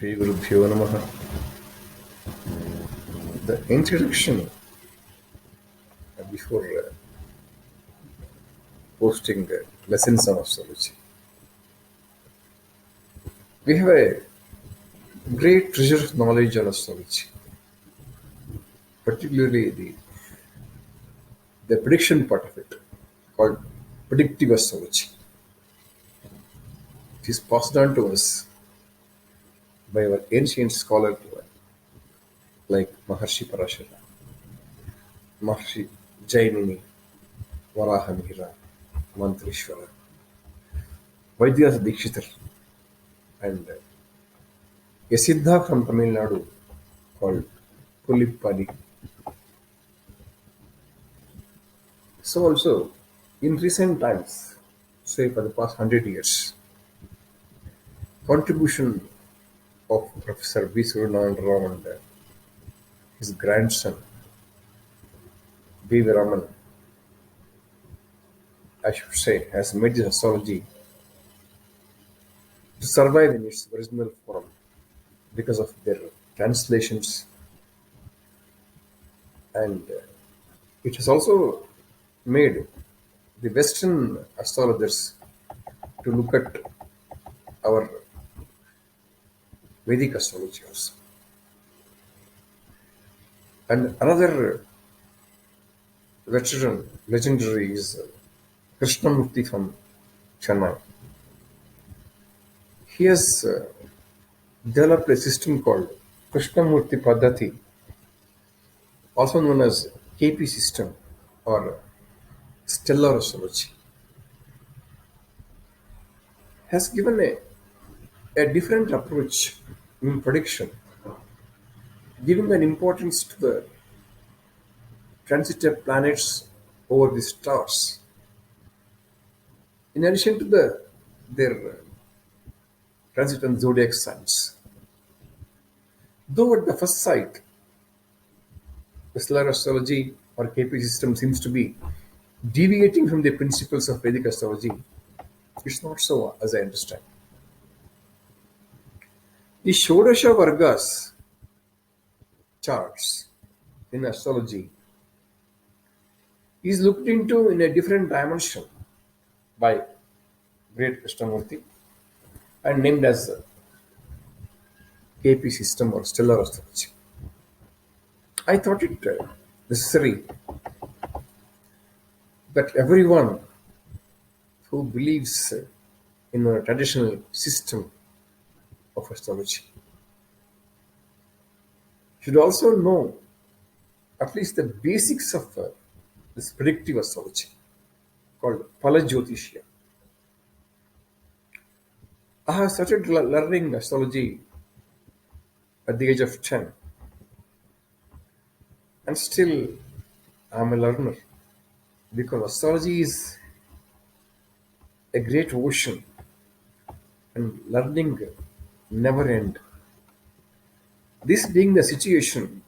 Shri Gurubhyo Namaha. The introduction before posting lessons on astrology. We have a great treasure of knowledge on astrology, particularly the prediction part of it, called predictive astrology. It is passed on to us by our ancient scholars like Maharshi Parashara, Maharshi Jainini, Varahamihira, Mantrishwara, Vaidya Dikshitar, and a Siddha from Tamil Nadu called Pulippadi. So also, in recent times, say for the past 100 years, contribution of Professor V. Suryanand Rao and his grandson, B. Raman, I should say, has made this astrology to survive in its original form because of their translations, and it has also made the Western astrologers to look at our Vedic astrology also. And another veteran, legendary, is Krishnamurti from Chennai. He has developed a system called Krishnamurti Paddhati, also known as KP system or stellar astrology. Has given a different approach in prediction, giving an importance to the transit of planets over the stars, in addition to their transit and zodiac signs. Though at the first sight, the stellar astrology or KP system seems to be deviating from the principles of Vedic astrology, it's not so, as I understand. The Shodasha Vargas charts in astrology is looked into in a different dimension by great Krishnamurti and named as KP system or stellar astrology. I thought it necessary that everyone who believes in a traditional system of astrology should also know at least the basics of this predictive astrology called Palajyotishya. I have started learning astrology at the age of 10, and still I am a learner because astrology is a great ocean and learning never end. This being the situation,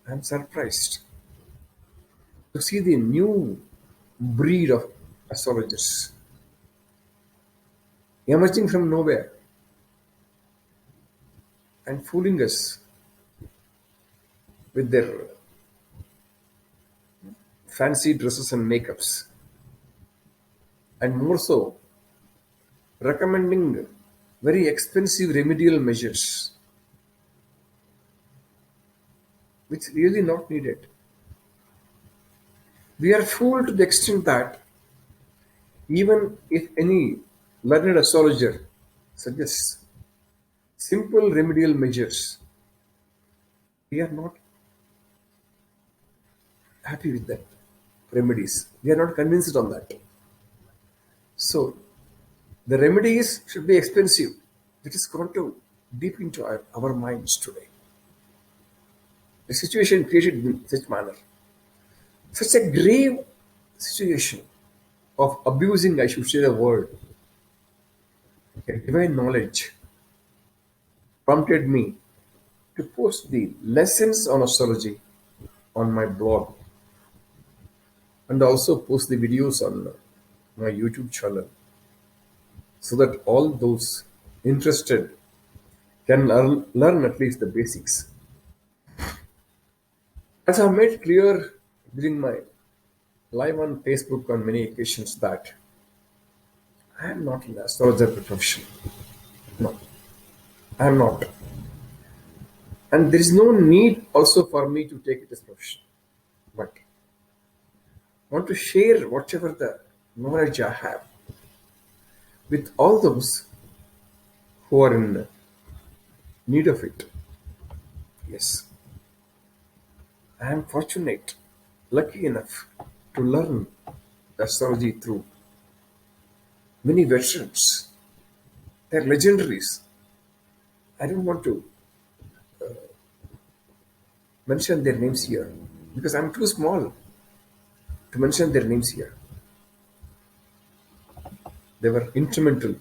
I am surprised to see the new breed of astrologers emerging from nowhere and fooling us with their fancy dresses and makeups, and more so, recommending very expensive remedial measures which really not needed. We are fooled to the extent that even if any learned astrologer suggests simple remedial measures, we are not happy with that remedies. We are not convinced on that. So the remedies should be expensive. That is gone to deep into our minds today. The situation created in such manner, such a grave situation of abusing, I should say the word, a divine knowledge, prompted me to post the lessons on astrology on my blog and also post the videos on my YouTube channel so that all those interested can learn at least the basics. As I made clear during my live on Facebook on many occasions that I am not in the astrologer profession. No, I am not. And there is no need also for me to take it as profession. But I want to share whatever the knowledge I have with all those who are in need of it. Yes, I am fortunate, lucky enough to learn astrology through many veterans. They're legendaries. I don't want to mention their names here because I'm too small to mention their names here. They were instrumental,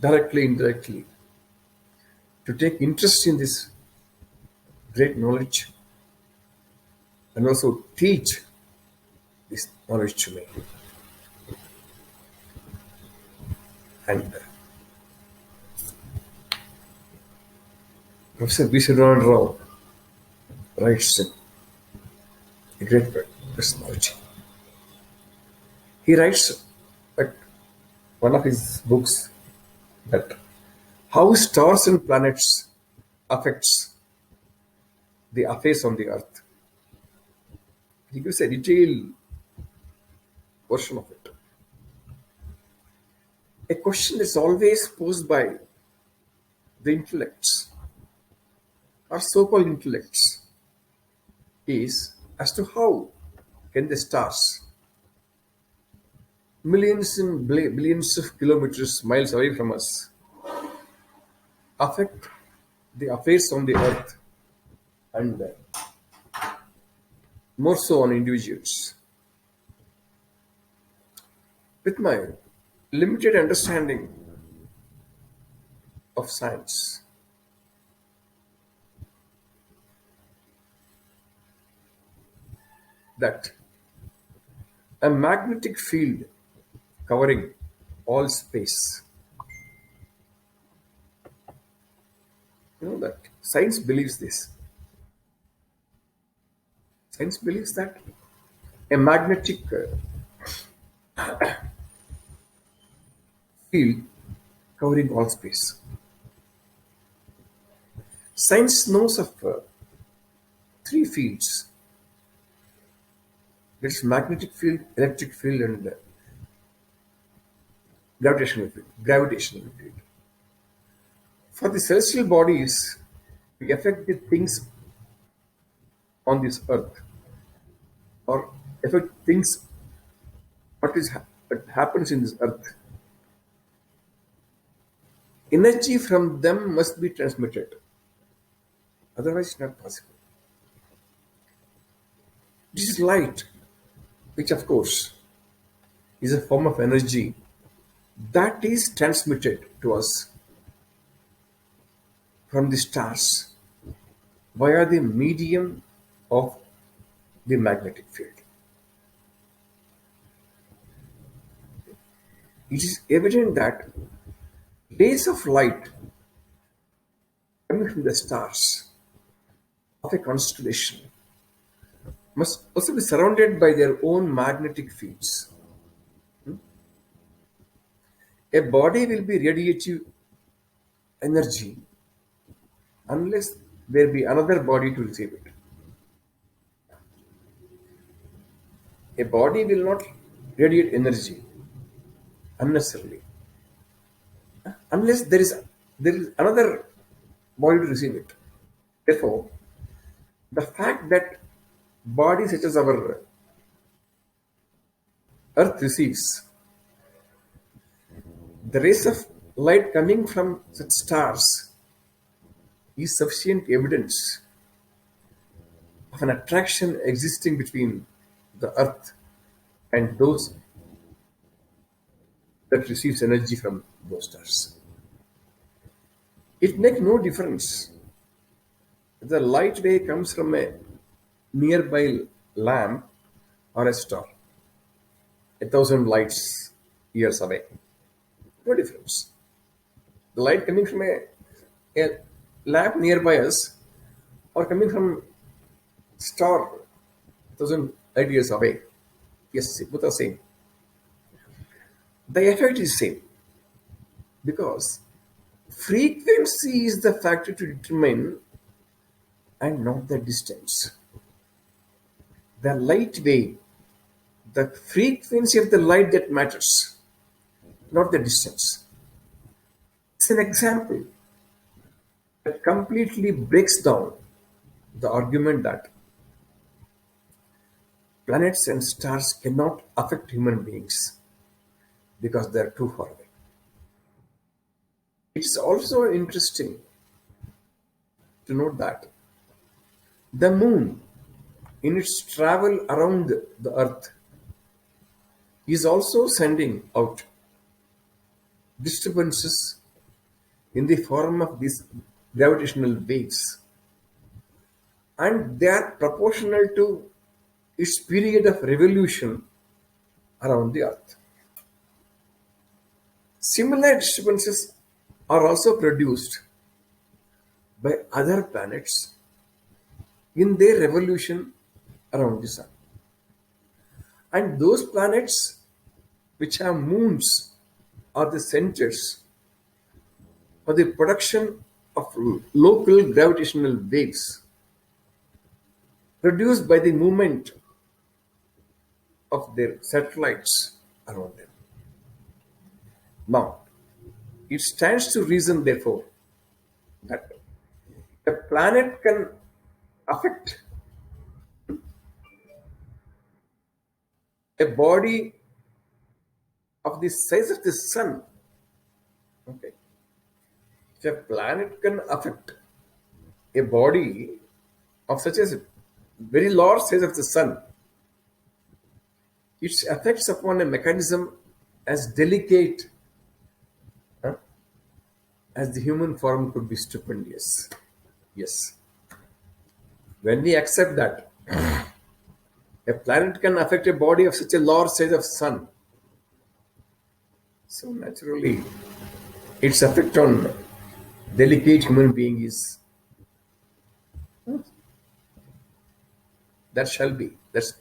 directly, indirectly, to take interest in this great knowledge and also teach this knowledge to me. And Professor B. Srividya Rao writes in a great personality. He writes at one of his books that how stars and planets affects the affairs on the earth. He gives a detailed version of it. A question is always posed by the intellects or so-called intellects is as to how can the stars millions and billions of kilometers miles away from us affect the affairs on the earth and more so on individuals. With my limited understanding of science, that a magnetic field covering all space, that science believes this. Science believes that a magnetic field covering all space. Science knows of three fields. There's magnetic field, electric field, and gravitational field. Gravitational field. For the celestial bodies, we affect the things on this earth, or affect things what happens in this earth. Energy from them must be transmitted. Otherwise, it's not possible. This is light, which of course is a form of energy that is transmitted to us from the stars via the medium of the magnetic field. It is evident that rays of light coming from the stars of a constellation must also be surrounded by their own magnetic fields. A body will be radiative energy unless there be another body to receive it. A body will not radiate energy unnecessarily unless there is another body to receive it. Therefore, the fact that bodies such as our Earth receives the rays of light coming from such stars is sufficient evidence of an attraction existing between the Earth and those that receives energy from those stars. It makes no difference if the light ray comes from a nearby lamp or a star, 1,000 lights years away. No difference. The light coming from a lamp nearby us or coming from star 1,000 light years away. Yes, both are same. The effect is same because frequency is the factor to determine and not the distance. The light wave, the frequency of the light that matters, not the distance. It's an example that completely breaks down the argument that planets and stars cannot affect human beings because they are too far away. It's also interesting to note that the moon, in its travel around the earth, is also sending out disturbances in the form of these gravitational waves, and they are proportional to its period of revolution around the earth. Similar disturbances are also produced by other planets in their revolution around the sun. And those planets which have moons are the centers for the production of local gravitational waves produced by the movement of their satellites around them. Now, it stands to reason, therefore, that a planet can affect a body of the size of the sun. Okay. If a planet can affect a body of such a very large size of the sun, its effects upon a mechanism as delicate as the human form could be stupendous. Yes. When we accept that a planet can affect a body of such a large size of sun, so naturally its effect on delicate human being is that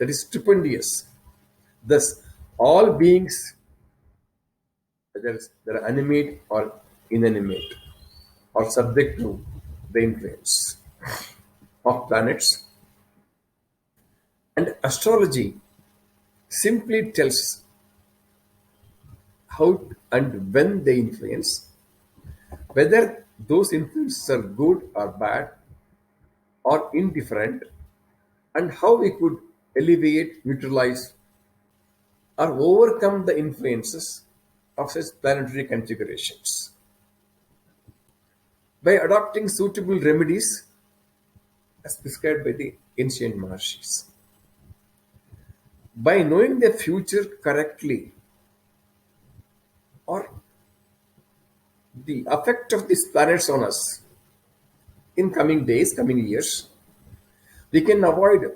is stupendous. Thus, all beings, whether they're animate or inanimate, are subject to the influence of planets. And astrology simply tells how and when they influence, whether those influences are good or bad or indifferent, and how we could alleviate, neutralize, or overcome the influences of such planetary configurations by adopting suitable remedies as prescribed by the ancient Maharshis. By knowing the future correctly or the effect of these planets on us in coming days, coming years, we can avoid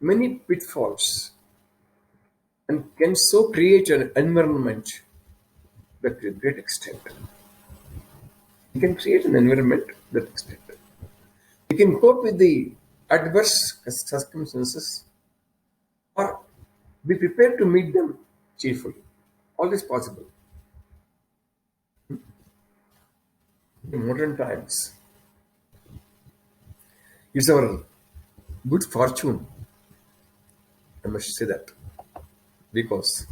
many pitfalls and can so create an environment that to a great extent. We can create an environment that extent. We can cope with the adverse circumstances or be prepared to meet them cheerfully. All this possible. In modern times, it's our good fortune, I must say that, because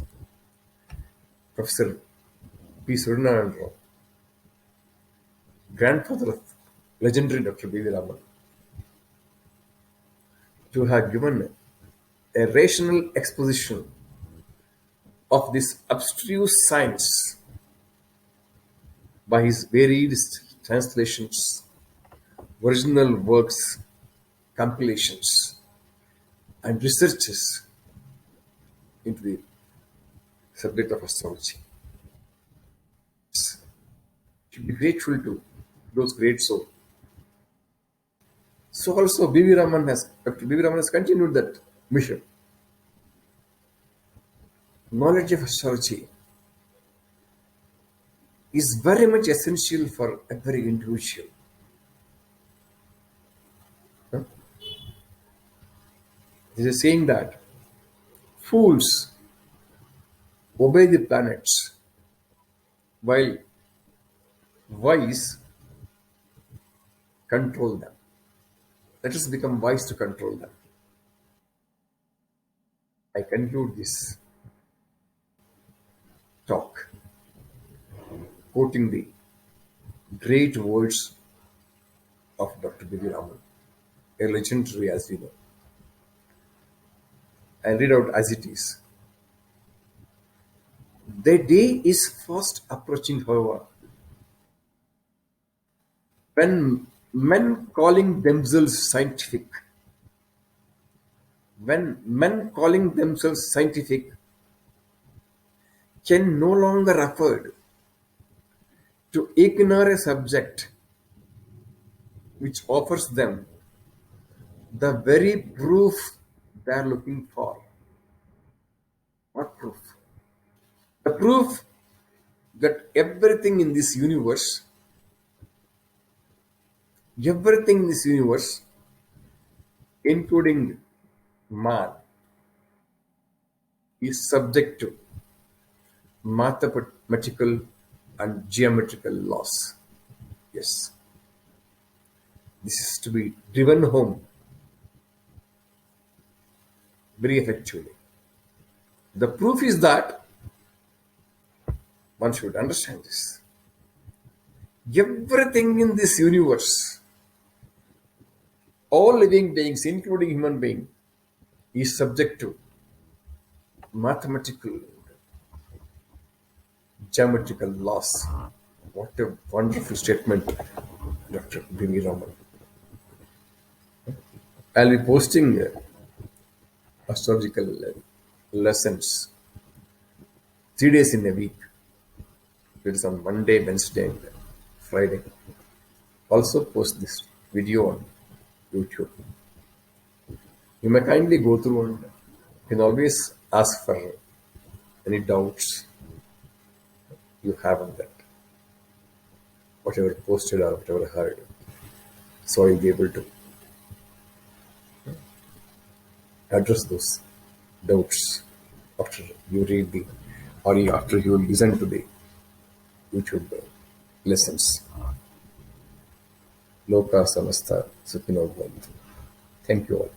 Professor P. Suryanarayan, grandfather of legendary Dr. B.V. Raman, to have given a rational exposition of this abstruse science by his varied translations, original works, compilations, and researches into the subject of astrology. Should be grateful to those great souls. So also Dr. B.V. Raman has continued that mission. Knowledge of astrology is very much essential for every individual. Huh? There is a saying that fools obey the planets while wise control them. Let us become wise to control them. I conclude this talk quoting the great words of Dr. B.V. Raman, a legendary as we know. I read out as it is. The day is fast approaching, however, when men calling themselves scientific, can no longer afford to ignore a subject which offers them the very proof they are looking for. What proof? The proof that everything in this universe, including man, is subject to mathematical and geometrical laws. Yes, this is to be driven home very effectively. The proof is that one should understand this. Everything in this universe, all living beings, including human being, is subject to mathematical, geometrical laws. What a wonderful statement, Dr. B.V. Raman. I'll be posting astrological lessons 3 days in a week. It is on Monday, Wednesday, and Friday. Also post this video on YouTube. You may kindly go through and you can always ask for any doubts you have on that. Whatever posted or whatever heard. So you'll be able to address those doubts after you read the or after you listen to the YouTube lessons. Loka Samastha Sukhino Bhavantu. Thank you all.